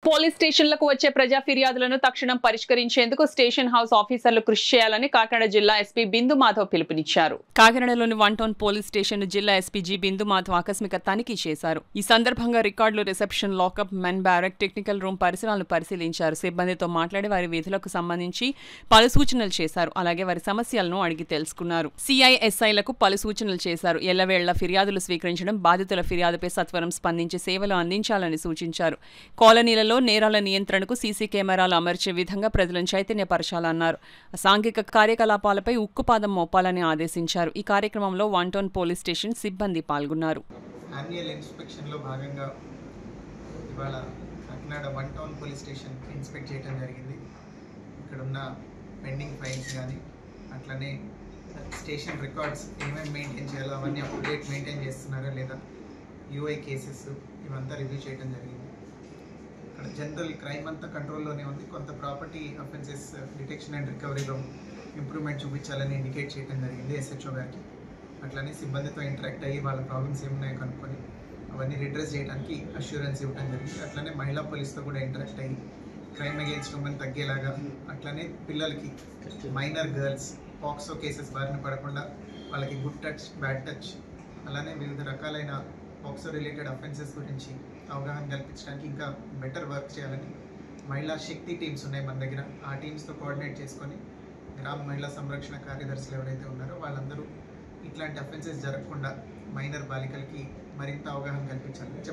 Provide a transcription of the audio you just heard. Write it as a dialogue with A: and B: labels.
A: Police స్టేషన్లకు వచ్చే ప్రజా ఫిర్యాదులను తక్షణం పరిష్కరించేందుకు స్టేషన్ హౌస్ ఆఫీసర్లు కృషి చేయాలని కాకినాడ జిల్లా ఎస్పీ బిందు మాధవ్ పిలుపునిచ్చారు. కాకినాడలోని 1 టౌన్ పోలీస్ స్టేషన్ జిల్లా ఎస్పీ జి బిందు మాధవ్ ఆకస్మిక తనిఖీ చేశారు. ఈ సందర్భంగా రికార్డులు, reception, lockup, men barrack, technical room పరిసరాలను పరిశీలించారు. సిబ్బందితో మాట్లాడి వారి విధులకు సంబంధించి పలు సూచనలు చేశారు. అలాగే వారి సమస్యలను అడిగి తెలుసుకున్నారు. సిఐఎస్ఐలకు పలు సూచనలు చేశారు. ఎల్లవేళ్ల ఫిర్యాదులు స్వీకరించడం, బాధితుల ఫిర్యాదుపై సత్వరం స్పందించి సేవలు అందించాలని సూచించారు. కాలనీలలో నేరాల నియంత్రణకు సీసీ కెమెరాలు అమర్చే విధంగా ప్రజలను చైతన్యపరచాలన్నారు. సాంఘిక కార్యకలాపాలపై ఉక్కుపాదం మోపాలని ఆదేశించారు. ఈ కార్యక్రమంలో 1 టౌన్ పోలీస్ స్టేషన్ సిబ్బంది పాల్గొన్నారు.
B: యాన్యువల్ ఇన్స్పెక్షన్లో భాగంగా ఇవాళ Kakinada 1 town police station inspect చేయడం జరిగింది. ఇక్కడ ఉన్న పెండింగ్ ఫైల్స్ కానీ అట్లనే స్టేషన్ రికార్డ్స్ ఏమేమి మెయింటైన్ చేయాలో అవన్నీ అప్డేట్ మెయింటైన్ చేస్తున్నారా లేదా, యూఐ కేసెస్ ఇవంతా రివ్యూ చేయడం జరిగింది. ఇక్కడ జనరల్ క్రైమ్ అంతా కంట్రోల్లోనే ఉంది. కొంత ప్రాపర్టీ అఫెన్సెస్ డిటెక్షన్ అండ్ రికవరీలో ఇంప్రూవ్మెంట్ చూపించాలని ఇండికేట్ చేయడం జరిగింది ఎస్హెచ్ఓ గారికి. అట్లనే సిబ్బందితో ఇంటరాక్ట్ అయ్యి వాళ్ళ ప్రాబ్లమ్స్ ఏమున్నాయో కనుక్కొని అవన్నీ రిడ్రెస్ చేయడానికి అష్యూరెన్స్ ఇవ్వడం జరిగింది. అట్లనే మహిళా పోలీస్తో కూడా ఇంటరాక్ట్ అయ్యి క్రైమ్ అగేన్స్ట్ ఉమెన్ తగ్గేలాగా, అట్లనే పిల్లలకి, మైనర్ గర్ల్స్ పాక్సో కేసెస్ బారిన పడకుండా వాళ్ళకి గుడ్ టచ్, బ్యాడ్ టచ్, అలానే వివిధ రకాలైన పాక్సో రిలేటెడ్ అఫెన్సెస్ గురించి అవగాహన కల్పించడానికి ఇంకా బెటర్ వర్క్ చేయాలని మహిళా శక్తి టీమ్స్ ఉన్నాయి మన దగ్గర. ఆ టీమ్స్తో కోఆర్డినేట్ చేసుకొని గ్రామ మహిళా సంరక్షణ కార్యదర్శులు ఎవరైతే ఉన్నారో వాళ్ళందరూ ఇట్లాంటి అఫెన్సెస్ జరగకుండా మైనర్ బాలికలకి మరింత అవగాహన కల్పించాలి.